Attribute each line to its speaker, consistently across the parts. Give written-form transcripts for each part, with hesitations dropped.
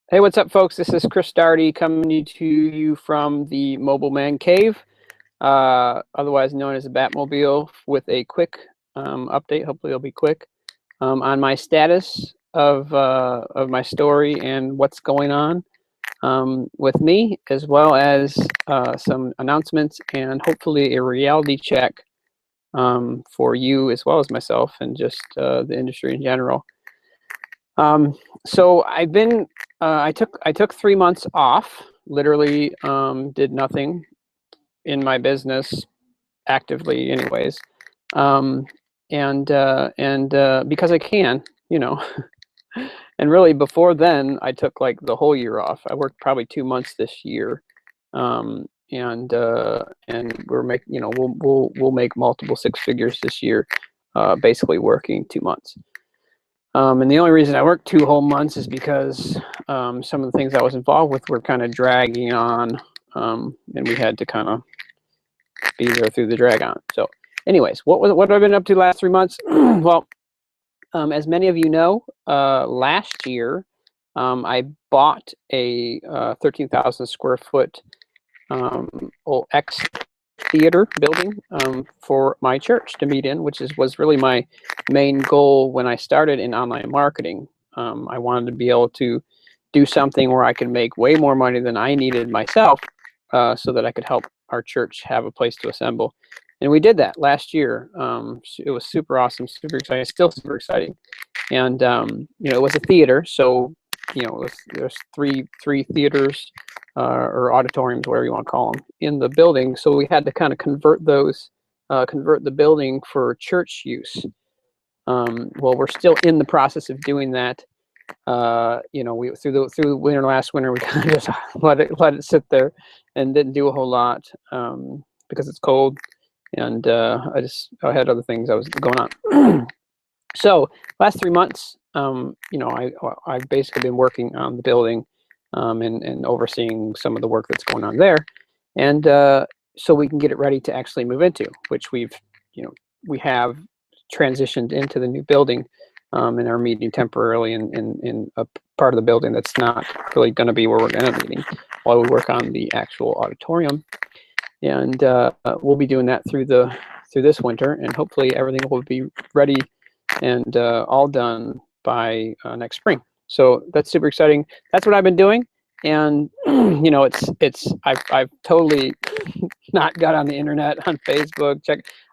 Speaker 1: Hey, what's up, folks? This is Chris Darty coming to you from the Mobile Man Cave, otherwise known as the Batmobile, with a quick update. Hopefully, it'll be quick on my status of my story and what's going on with me, as well as some announcements and hopefully a reality check for you as well as myself and just the industry in general. So I've been, I took 3 months off, literally did nothing in my business actively anyways. And because I can, you know, and really before then I took like the whole year off. I worked probably 2 months this year. And we're making, you know, we'll make multiple six figures this year, basically working 2 months. And the only reason I worked 2 whole months is because some of the things I was involved with were kind of dragging on, and we had to kind of be there through the drag on. So anyways, what have I been up to the last 3 months? Well, as many of you know, last year I bought a 13,000 square foot old ex theater building for my church to meet in, which was really my main goal when I started in online marketing. I wanted to be able to do something where I could make way more money than I needed myself, so that I could help our church have a place to assemble. And we did that last year. It was super awesome, super exciting, still super exciting. And you know, it was a theater, so you know, there's three theaters or auditoriums, whatever you want to call them, in the building. So we had to kind of convert the building for church use. Well, we're still in the process of doing that. You know, we through the last winter, we kind of just let it sit there and didn't do a whole lot because it's cold, and I had other things that was going on. So last 3 months, you know, I've basically been working on the building and overseeing some of the work that's going on there, and so we can get it ready to actually move into, which we have transitioned into the new building and are meeting temporarily in a part of the building that's not really going to be where we're going to be meeting while we work on the actual auditorium. And we'll be doing that through this winter, and hopefully everything will be ready and all done by next spring. So that's super exciting. That's what I've been doing. And you know, I've totally not got on the internet, on Facebook.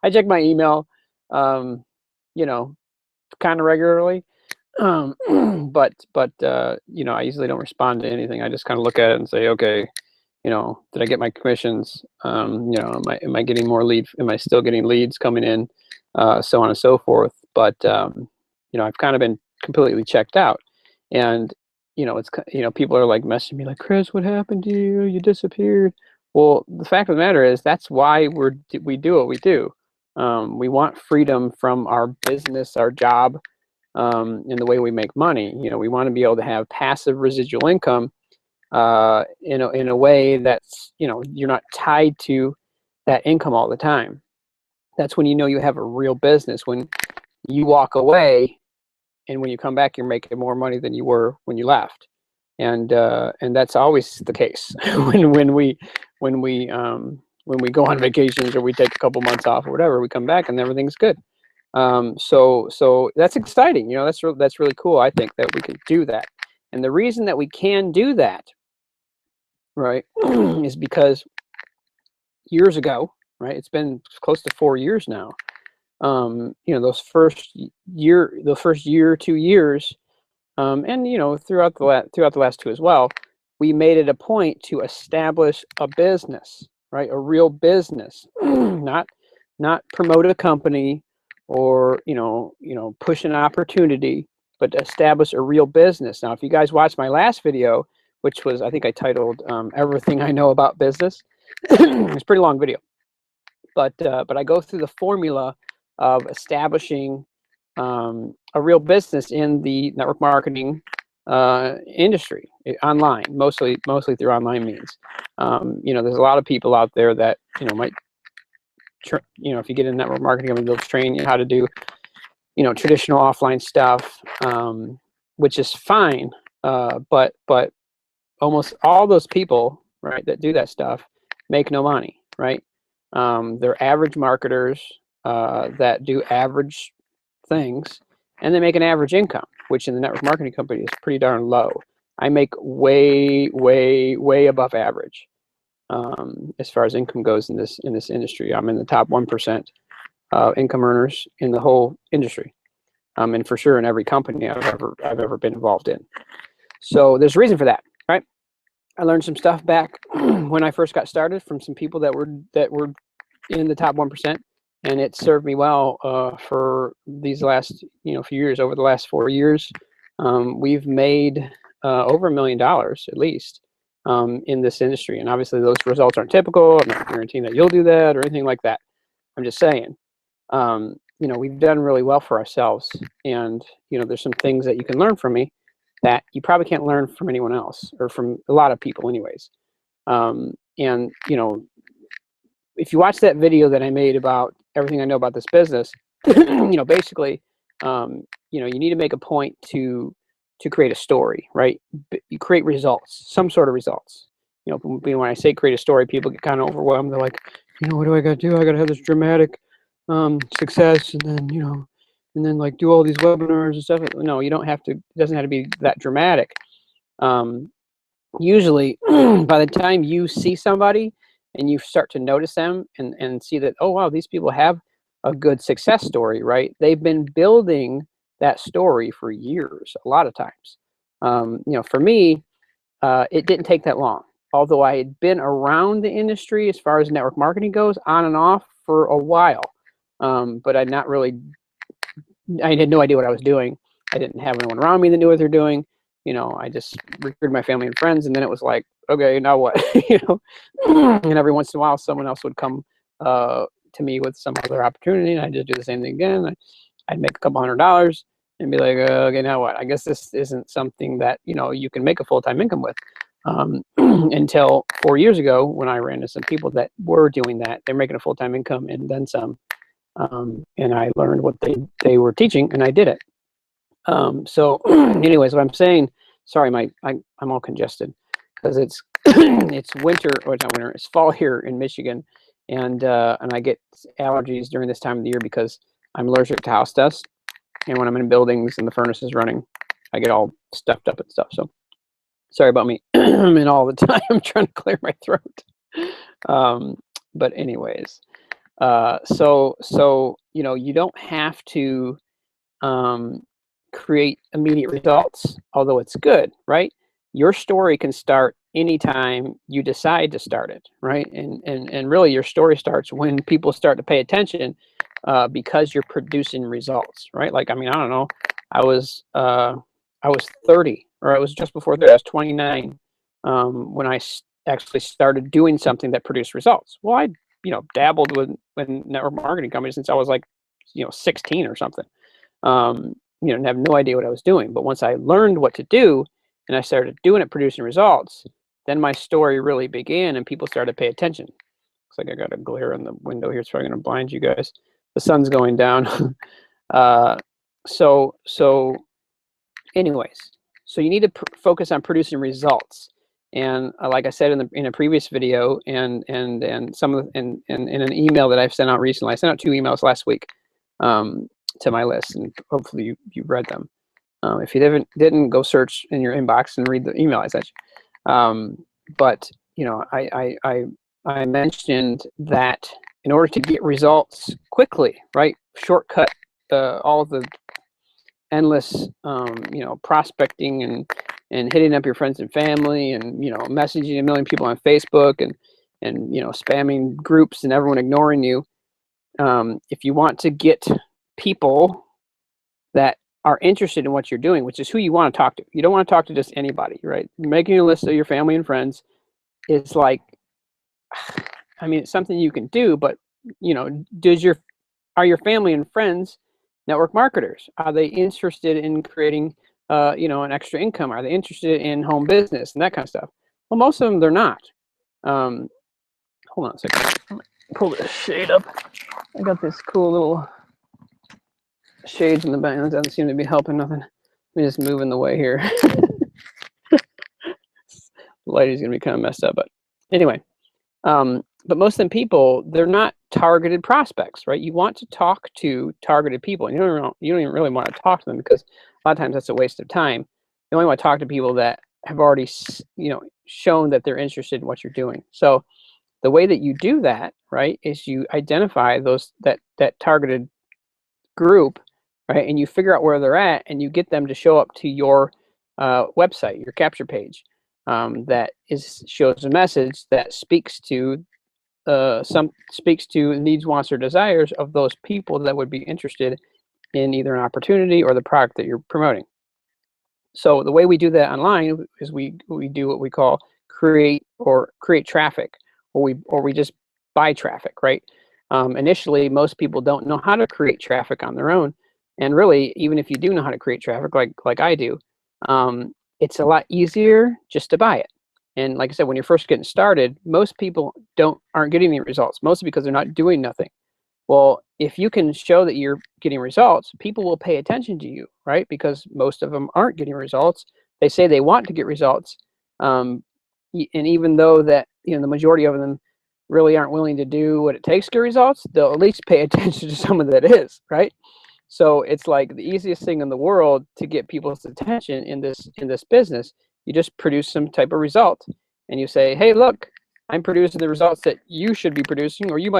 Speaker 1: I check my email, you know, kind of regularly. But you know, I usually don't respond to anything. I just kind of look at it and say, okay, you know, did I get my commissions? You know, am I getting more leads? Am I still getting leads coming in? So on and so forth. But you know, I've kind of been completely checked out. And you know, people are like messaging me like, Chris, what happened to you? You disappeared. Well, the fact of the matter is that's why we do what we do. We want freedom from our business, our job, in the way we make money. You know, we want to be able to have passive residual income in a way that's, you know, you're not tied to that income all the time. That's when you know you have a real business, when you walk away and when you come back, you're making more money than you were when you left. And that's always the case when we go on vacations or we take a couple months off or whatever, we come back and everything's good. So that's exciting. You know, that's really cool. I think that we can do that. And the reason that we can do that, right, is because years ago, right, it's been close to 4 years now. You know, those first year, 2 years, and you know, throughout the last 2 as well, we made it a point to establish a business, right, a real business, not promote a company or you know push an opportunity, but establish a real business. Now, if you guys watched my last video, which was, I think I titled Everything I Know About Business, it's a pretty long video, but I go through the formula of establishing a real business in the network marketing industry, online, mostly through online means. You know, there's a lot of people out there that, you know, might, you know, if you get in network marketing, they'll train you how to do, you know, traditional offline stuff, which is fine. But almost all those people, right, that do that stuff make no money, right? They're average marketers that do average things, and they make an average income, which in the network marketing company is pretty darn low. I make way, way, way above average as far as income goes in this industry. I'm in the top 1% income earners in the whole industry, and for sure in every company I've ever been involved in. So there's a reason for that, right? I learned some stuff back when I first got started from some people that were in the top 1%, and it served me well for these last few years. Over the last 4 years, we've made over $1 million at least in this industry. And obviously those results aren't typical. I'm not guaranteeing that you'll do that or anything like that. I'm just saying, we've done really well for ourselves, and there's some things that you can learn from me that you probably can't learn from anyone else, or from a lot of people anyways. And if you watch that video that I made about everything I know about this business, basically, you need to make a point to create a story, right? You create results, some sort of results. When I say create a story, people get kind of overwhelmed. They're like, what do I got to do? I got to have this dramatic success, and then like do all these webinars and stuff. No, you don't have to. It doesn't have to be that dramatic. Usually, by the time you see somebody and you start to notice them and see that, oh wow, these people have a good success story, right? They've been building that story for years, a lot of times. For me, it didn't take that long. Although I had been around the industry as far as network marketing goes, on and off for a while, but I had no idea what I was doing. I didn't have anyone around me that knew what they're doing. I just recruited my family and friends, and then it was like, okay, now what? And every once in a while, someone else would come to me with some other opportunity, and I just do the same thing again. I'd make a couple $100 and be like, okay, now what? I guess this isn't something that you can make a full-time income with. Until 4 years ago, when I ran into some people that were doing that. They're making a full-time income and then some. And I learned what they were teaching, and I did it. So anyways, what I'm saying, sorry, I'm all congested because it's it's winter, or it's not winter, it's fall here in Michigan, and I get allergies during this time of the year because I'm allergic to house dust, and when I'm in buildings and the furnace is running, I get all stuffed up and stuff. So sorry about me. I'm in all the time. I'm trying to clear my throat. But anyways, so you don't have to create immediate results, although it's good, right? Your story can start anytime you decide to start it, right? And really your story starts when people start to pay attention because you're producing results, right? Like, I don't know, I was 30, or I was just before 30, I was 29 when I actually started doing something that produced results. Well, I dabbled with network marketing companies since I was like 16 or something. And have no idea what I was doing. But once I learned what to do and I started doing it, producing results, then my story really began and people started to pay attention. Looks like I got a glare in the window here, so I'm going to blind you guys. The sun's going down. So anyways, so you need to focus on producing results. And like I said in a previous video, and some of in an email that I've sent out recently, I sent out 2 emails last week to my list, and hopefully you've read them. If you didn't, go search in your inbox and read the email I sent you. But I mentioned that in order to get results quickly, right, shortcut all the endless prospecting and hitting up your friends and family, and messaging 1 million people on Facebook, and spamming groups and everyone ignoring you. If you want to get people that are interested in what you're doing, which is who you want to talk to, you don't want to talk to just anybody, right? Making a list of your family and friends is like, it's something you can do, but are your family and friends network marketers? Are they interested in creating an extra income? Are they interested in home business and that kind of stuff? Well, most of them, they're not. Hold on a second. I'm gonna pull this shade up. I got this cool little shades in the back. That doesn't seem to be helping nothing. Let me just move in the way here. lighting's gonna be kind of messed up, but anyway. But most of them people, they're not targeted prospects, right? You want to talk to targeted people, and you don't even really want to talk to them because a lot of times that's a waste of time. You only want to talk to people that have already, shown that they're interested in what you're doing. So the way that you do that, right, is you identify that targeted group, right, and you figure out where they're at, and you get them to show up to your website, your capture page, that shows a message that speaks to needs, wants, or desires of those people that would be interested in either an opportunity or the product that you're promoting. So the way we do that online is we do what we call create traffic, or we just buy traffic, right? Initially, most people don't know how to create traffic on their own, and really, even if you do know how to create traffic, like I do, it's a lot easier just to buy it. And like I said, when you're first getting started, most people aren't getting any results, mostly because they're not doing nothing. Well, if you can show that you're getting results, people will pay attention to you, right? Because most of them aren't getting results. They say they want to get results, and even though that the majority of them really aren't willing to do what it takes to get results, they'll at least pay attention to someone that is, right? So it's like the easiest thing in the world to get people's attention in this business. You just produce some type of result, and you say, "Hey, look, I'm producing the results that you should be producing, or you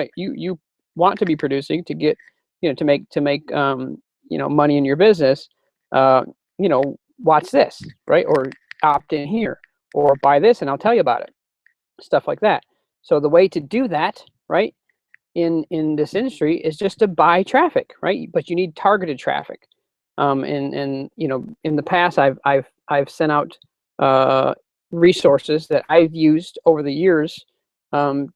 Speaker 1: want to be producing to get, to make money in your business. Watch this, right? Or opt in here, or buy this, and I'll tell you about it." Stuff like that. So the way to do that, right, in this industry is just to buy traffic, right? But you need targeted traffic. And in the past, I've sent out resources that I've used over the years to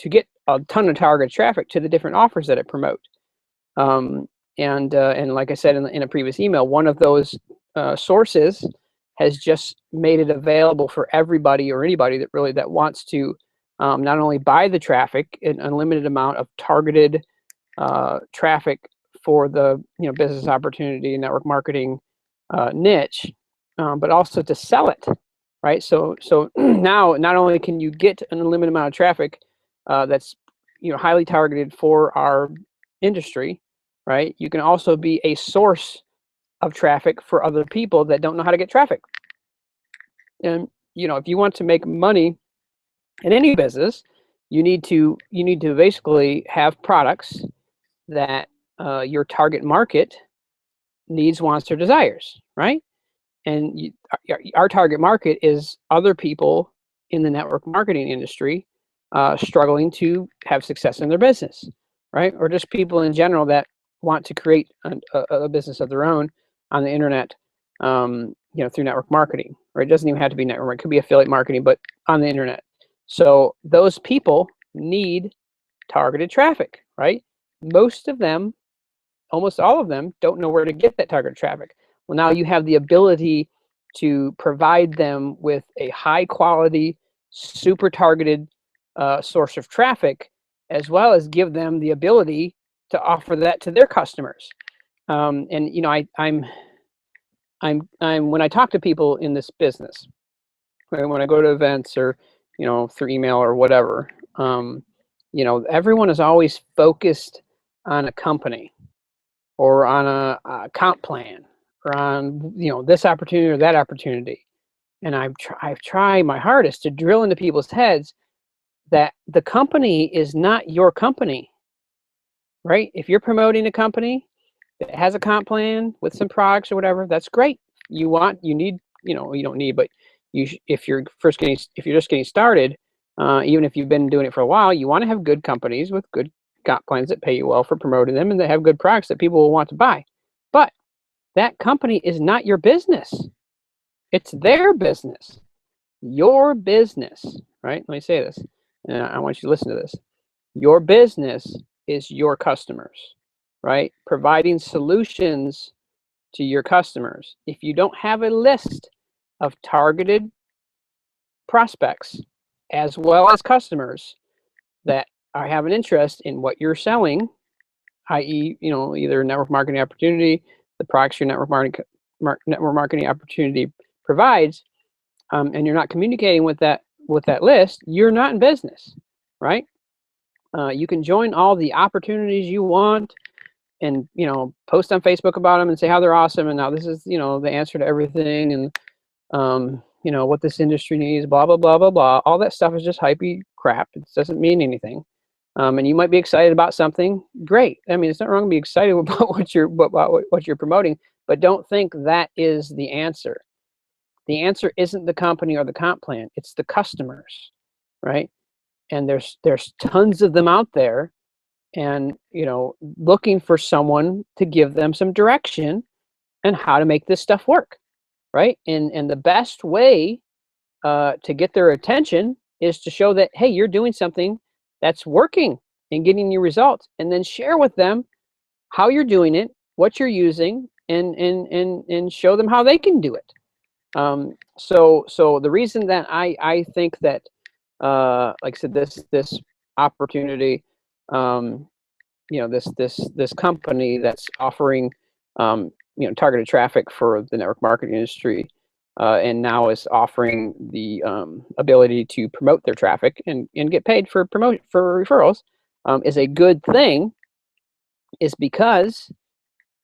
Speaker 1: get a ton of targeted traffic to the different offers that I promote. And like I said in a previous email, one of those sources has just made it available for everybody or anybody that wants to not only buy the traffic, an unlimited amount of targeted traffic for the business opportunity network marketing niche, but also to sell it, right? So now not only can you get an unlimited amount of traffic that's highly targeted for our industry, right? You can also be a source of traffic for other people that don't know how to get traffic. And if you want to make money in any business, you need to basically have products that your target market needs, wants, or desires, right? And our target market is other people in the network marketing industry struggling to have success in their business, right? Or just people in general that want to create a business of their own on the internet, through network marketing, right? It doesn't even have to be network; it could be affiliate marketing, but on the internet. So those people need targeted traffic, right? Most of them, almost all of them, don't know where to get that targeted traffic. Well, now you have the ability to provide them with a high quality, super targeted source of traffic, as well as give them the ability to offer that to their customers. And I'm when I talk to people in this business, right, when I go to events or through email or whatever, everyone is always focused on a company or on a comp plan or on this opportunity or that opportunity. And I've tried my hardest to drill into people's heads that the company is not your company, right? If you're promoting a company that has a comp plan with some products or whatever, that's great. You don't need, but if you're just getting started, even if you've been doing it for a while, you want to have good companies with good comp plans that pay you well for promoting them, and they have good products that people will want to buy. But that company is not your business. It's their business. Your business, right? Let me say this, and I want you to listen to this. Your business is your customers, right? Providing solutions to your customers. If you don't have a list of targeted prospects as well as customers that have an interest in what you're selling, i.e., either network marketing opportunity, the products your network marketing opportunity provides, and you're not communicating with that list, you're not in business, right? You can join all the opportunities you want, and post on Facebook about them and say how they're awesome, and now this is the answer to everything, and what this industry needs, blah blah blah blah blah. All that stuff is just hypey crap. It doesn't mean anything. And you might be excited about something. Great. I mean, it's not wrong to be excited about what you're promoting, but don't think that is the answer. The answer isn't the company or the comp plan. It's the customers, right? And there's tons of them out there, and looking for someone to give them some direction and how to make this stuff work, right? And the best way to get their attention is to show that, hey, you're doing something that's working and getting you results, and then share with them how you're doing it, what you're using, and show them how they can do it. So the reason that I think that, like I said, this opportunity, this company that's offering targeted traffic for the network marketing industry, and now is offering the ability to promote their traffic and get paid for referrals, is a good thing, is because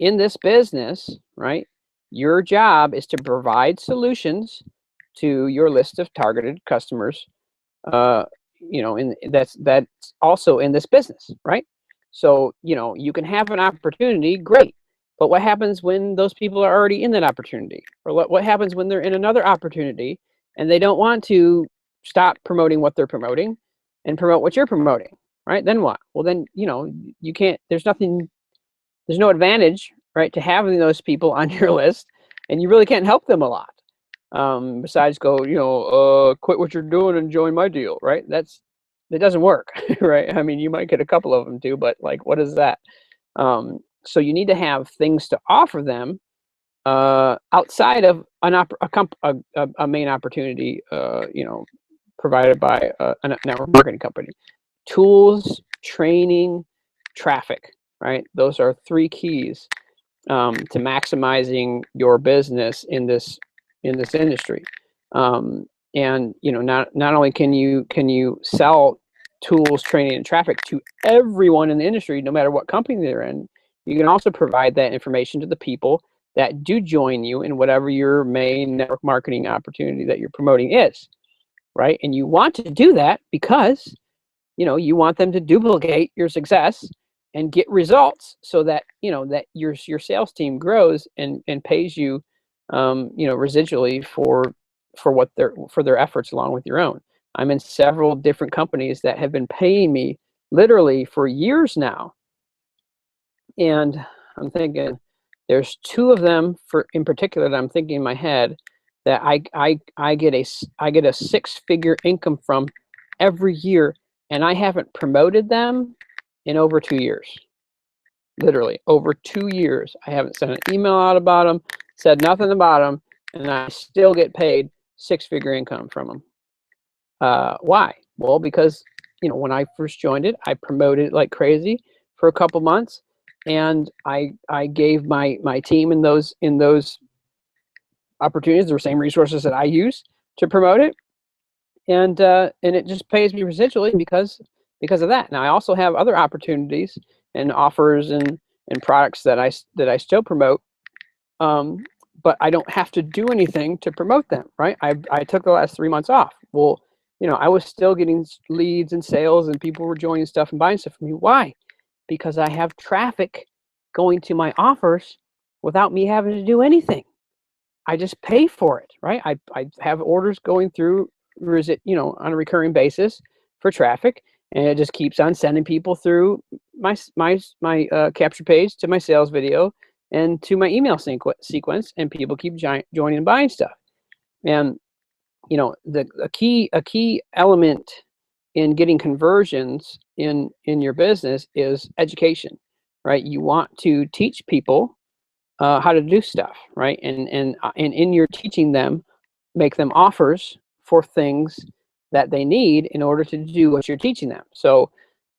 Speaker 1: in this business, right, your job is to provide solutions to your list of targeted customers, and that's also in this business, right? So you can have an opportunity, great, but what happens when those people are already in that opportunity? Or what happens when they're in another opportunity and they don't want to stop promoting what they're promoting and promote what you're promoting, right? Then what? Well, then, you can't, there's no advantage, right, to having those people on your list, and you really can't help them a lot. Besides go, quit what you're doing and join my deal, right? That doesn't work, right? I mean, you might get a couple of them too, but like, what is that? So you need to have things to offer them outside of a main opportunity, provided by a network marketing company. Tools, training, traffic, right? Those are three keys to maximizing your business in this industry. And not only can you sell tools, training, and traffic to everyone in the industry, no matter what company they're in, you can also provide that information to the people that do join you in whatever your main network marketing opportunity that you're promoting is, right? And you want to do that because you want them to duplicate your success and get results, so that that your sales team grows and pays you residually for their efforts along with your own. I'm in several different companies that have been paying me literally for years now, and I'm thinking there's two of them in particular that I'm thinking in my head that I get a six-figure income from every year, and I haven't promoted them in over 2 years. Literally over 2 years. I haven't sent an email out about them, said nothing about them, and I still get paid six-figure income from them. Why? Well, because when I first joined it, I promoted it like crazy for a couple months, and I gave my team in those opportunities the same resources that I use to promote it, and it just pays me residually because of that. Now I also have other opportunities and offers and products that I still promote, but I don't have to do anything to promote them, right? I took the last 3 months off. Well, I was still getting leads and sales, and people were joining stuff and buying stuff from me. Why? Because I have traffic going to my offers without me having to do anything. I just pay for it, right? I have orders going through, on a recurring basis for traffic, and it just keeps on sending people through my capture page to my sales video and to my email sequence, and people keep joining and buying stuff. And a key element in getting conversions in your business is education, right? You want to teach people how to do stuff, right? And in your teaching them, make them offers for things that they need in order to do what you're teaching them. So,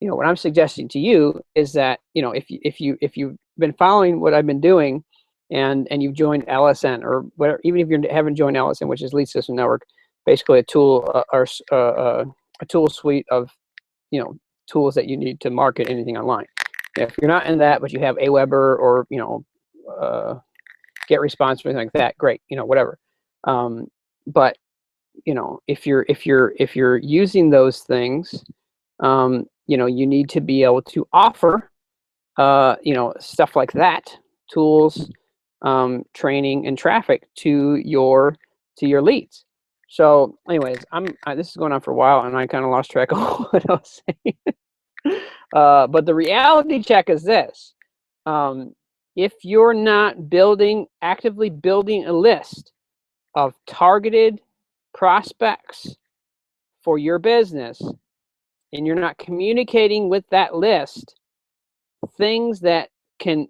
Speaker 1: what I'm suggesting to you is that, if you've been following what I've been doing, and you've joined LSN or whatever, even if you haven't joined LSN, which is Lead System Network, basically a tool or a tool suite of, tools that you need to market anything online. If you're not in that, but you have Aweber or, GetResponse or anything like that, great, whatever. But if you're using those things, you need to be able to offer, stuff like that, tools, training, and traffic to your leads. So, anyways, this is going on for a while, and I kind of lost track of what I was saying. But the reality check is this: if you're not actively building a list of targeted prospects for your business, and you're not communicating with that list things that can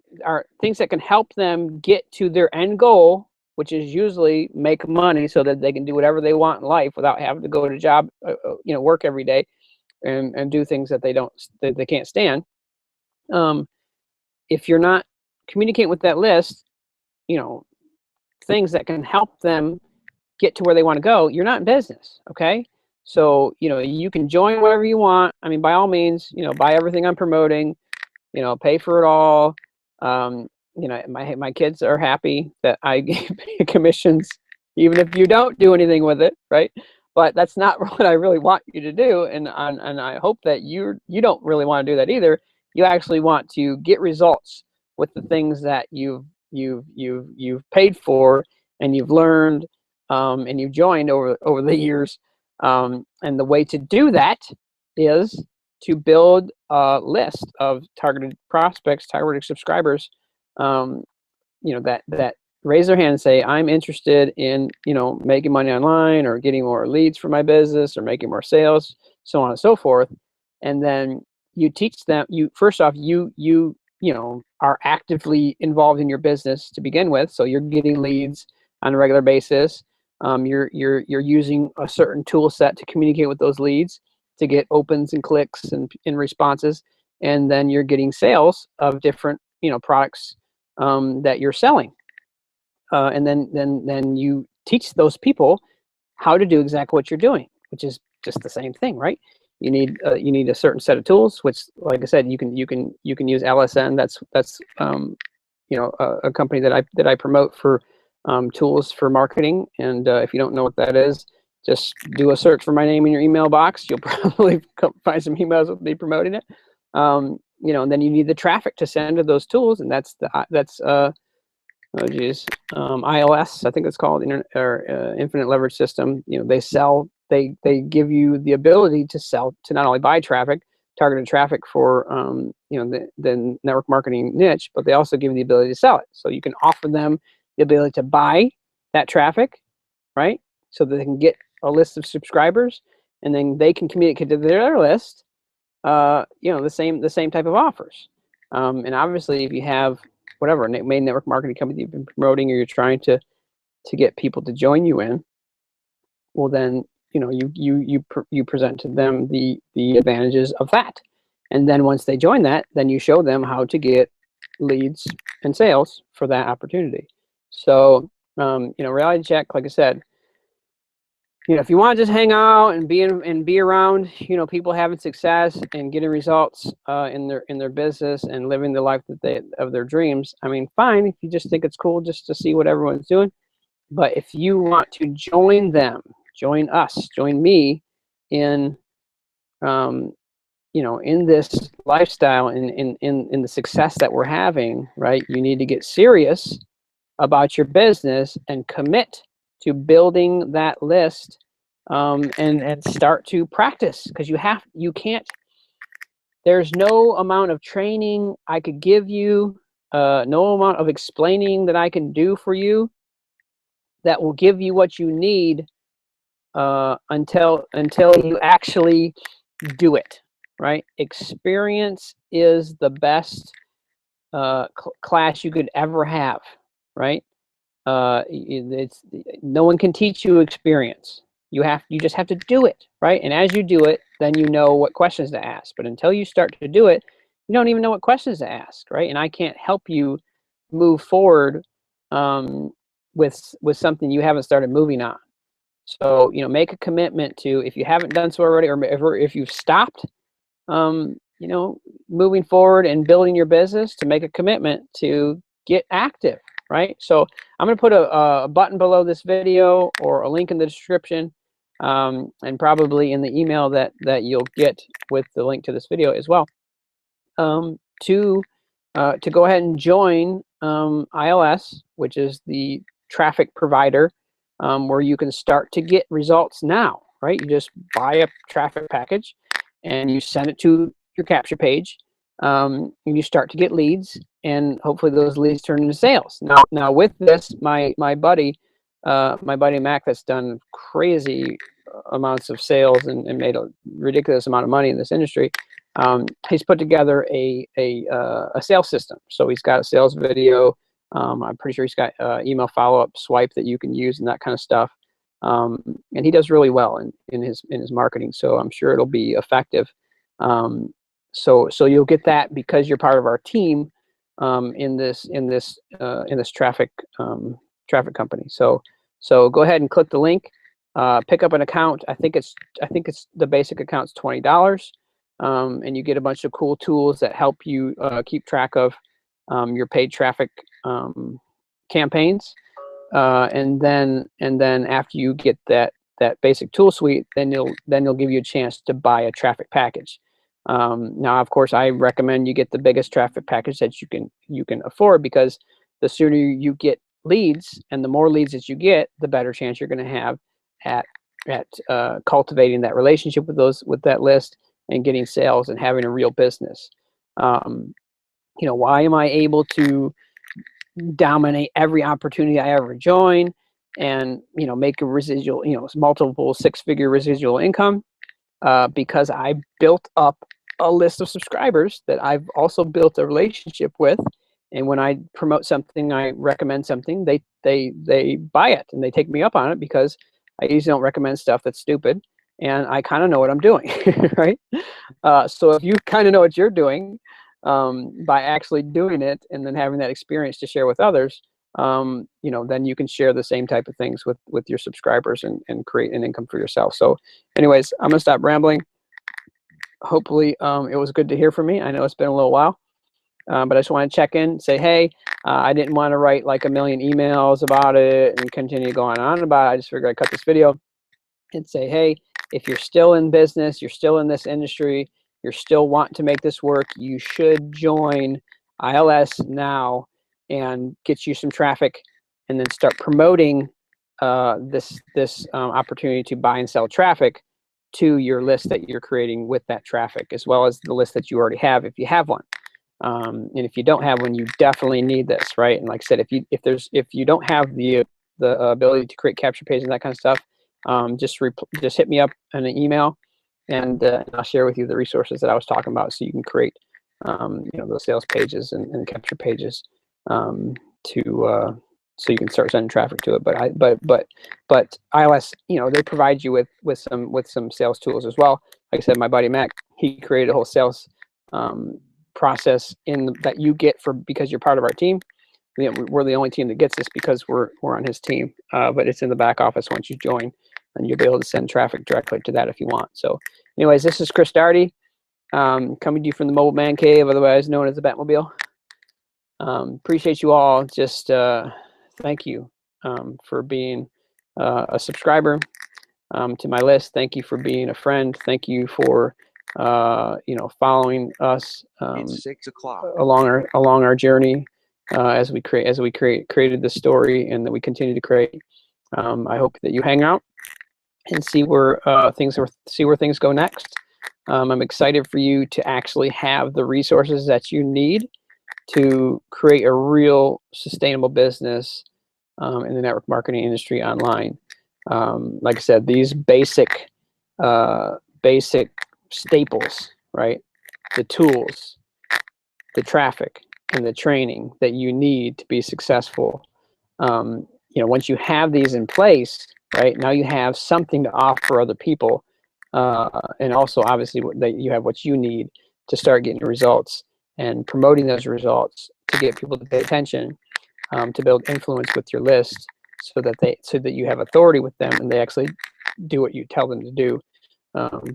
Speaker 1: help them get to their end goal, which is usually make money so that they can do whatever they want in life without having to go to work every day and do things that they can't stand. If you're not communicating with that list, things that can help them get to where they want to go, you're not in business. Okay. So, you can join whatever you want. I mean, by all means, buy everything I'm promoting, pay for it all. My kids are happy that I pay commissions, even if you don't do anything with it, right? But that's not what I really want you to do, and I hope that you don't really want to do that either. You actually want to get results with the things that you've paid for and you've learned, and you've joined over the years. And the way to do that is to build a list of targeted prospects, targeted subscribers, that raise their hand and say, I'm interested in, making money online or getting more leads for my business or making more sales, so on and so forth. And then you teach them, first off, you are actively involved in your business to begin with. So you're getting leads on a regular basis. You're using a certain tool set to communicate with those leads, to get opens and clicks and responses, and then you're getting sales of different products that you're selling, and then you teach those people how to do exactly what you're doing, which is just the same thing, right? You need a certain set of tools, which, like I said, you can use LSN. That's a company that I promote for tools for marketing. And if you don't know what that is, just do a search for my name in your email box. You'll probably find some emails with me promoting it. And then you need the traffic to send to those tools, and that's ILS, I think it's called, Infinite Leverage System. They give you the ability to sell, to not only buy traffic, targeted traffic for the network marketing niche, but they also give you the ability to sell it. So you can offer them the ability to buy that traffic, right? So that they can get a list of subscribers, and then they can communicate to their list, the same type of offers. And obviously, if you have whatever main network marketing company you've been promoting, or you're trying to get people to join you in, well, then you present to them the advantages of that, and then once they join that, then you show them how to get leads and sales for that opportunity. So reality check, like I said, if you want to just hang out and be around, people having success and getting results in their business and living the life of their dreams, I mean, fine. If you just think it's cool just to see what everyone's doing, but if you want to join them, join us, join me in, in this lifestyle, in the success that we're having, right? You need to get serious about your business and commit to building that list, and start to practice, because you can't, there's no amount of training I could give you, no amount of explaining that I can do for you that will give you what you need, until you actually do it, right? Experience is the best class you could ever have, right? It's no one can teach you experience. You just have to do it, right? And as you do it, then you know what questions to ask. But until you start to do it, you don't even know what questions to ask, right? And I can't help you move forward with something you haven't started moving on. So, you know, make a commitment to, if you haven't done so already, or if you've stopped, you know, moving forward and building your business, to make a commitment to get active, right? So I'm going to put a button below this video, or a link in the description, and probably in the email that you'll get with the link to this video as well, to go ahead and join ILS, which is the traffic provider, where you can start to get results now, right? You just buy a traffic package and you send it to your capture page, and you start to get leads, and hopefully those leads turn into sales. Now with this, my buddy Mac, that's done crazy amounts of sales and made a ridiculous amount of money in this industry. He's put together a sales system. So he's got a sales video. I'm pretty sure he's got email follow-up swipe that you can use, and that kind of stuff. And he does really well in his marketing. So I'm sure it'll be effective. So you'll get that because you're part of our team in this traffic company. So go ahead and click the link. Pick up an account. I think it's the basic account's $20. And you get a bunch of cool tools that help you keep track of your paid traffic campaigns, and then after you get that basic tool suite, then they'll give you a chance to buy a traffic package. Now, of course, I recommend you get the biggest traffic package that you can afford, because the sooner you get leads, and the more leads that you get, the better chance you're going to have at cultivating that relationship with that list, and getting sales and having a real business. You know, why am I able to dominate every opportunity I ever join, and, you know, make a residual, you know, multiple six-figure residual income? Because I built up a list of subscribers that I've also built a relationship with, and when I promote something, I recommend something, they buy it and they take me up on it, because I usually don't recommend stuff that's stupid, and I kind of know what I'm doing, right? So if you kind of know what you're doing, by actually doing it and then having that experience to share with others, you know, then you can share the same type of things with your subscribers, and create an income for yourself. So anyways, I'm gonna stop rambling. Hopefully it was good to hear from me. I know it's been a little while, but I just want to check in, say, hey, I didn't want to write like a million emails about it and continue going on about it. I just figured I'd cut this video and say, hey, if you're still in business, you're still in this industry, you're still wanting to make this work, you should join ILS now and get you some traffic, and then start promoting this opportunity to buy and sell traffic to your list that you're creating with that traffic, as well as the list that you already have, if you have one. And if you don't have one, you definitely need this, right? And like I said, if you don't have the ability to create capture pages and that kind of stuff, just hit me up in an email, and I'll share with you the resources that I was talking about, so you can create you know, those sales pages and capture pages, so you can start sending traffic to it. But ILS, you know, they provide you with some sales tools as well. Like I said, my buddy Mac, he created a whole sales process that you get because you're part of our team. You know, we're the only team that gets this because we're on his team, but it's in the back office once you join, and you'll be able to send traffic directly to that if you want. So anyways, this is Chris Daugherty, coming to you from the Mobile Man Cave, otherwise known as the Batmobile. Appreciate you all. Just thank you for being a subscriber to my list. Thank you for being a friend. Thank you for you know, following us
Speaker 2: It's 6 o'clock.
Speaker 1: along our journey, as we created this story, and that we continue to create. I hope that you hang out and see where things go next. I'm excited for you to actually have the resources that you need to create a real sustainable business in the network marketing industry online. Like I said, these basic staples, right? The tools, the traffic, and the training that you need to be successful. You know, once you have these in place, right, now you have something to offer other people, and also obviously that you have what you need to start getting results and promoting those results, to get people to pay attention, to build influence with your list, so that you have authority with them and they actually do what you tell them to do,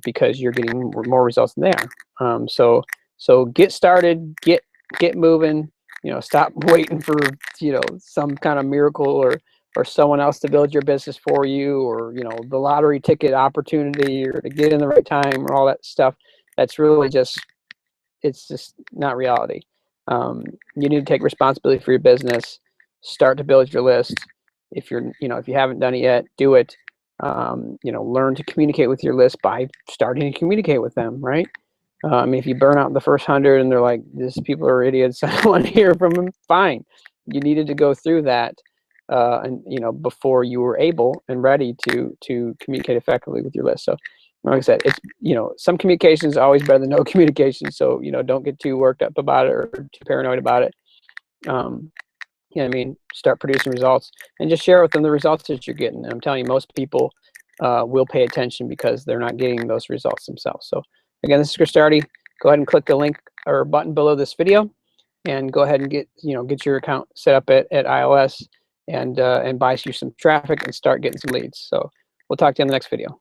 Speaker 1: because you're getting more results than they are. So get started, get moving. Stop waiting for some kind of miracle or someone else to build your business for you, or the lottery ticket opportunity, or to get in the right time, or all that stuff. That's really it's just not reality. You need to take responsibility for your business. Start to build your list. If you haven't done it yet, do it. Learn to communicate with your list by starting to communicate with them, right? If you burn out in the first 100 and they're like, these people are idiots, I don't want to hear from them, fine. You needed to go through that, and before you were able and ready to communicate effectively with your list. So, like I said, it's some communication is always better than no communication. So don't get too worked up about it or too paranoid about it. Start producing results and just share with them the results that you're getting. And I'm telling you, most people will pay attention because they're not getting those results themselves. So again, this is Chris Daugherty. Go ahead and click the link or button below this video and go ahead and get your account set up at ILS and buy you some traffic and start getting some leads. So we'll talk to you in the next video.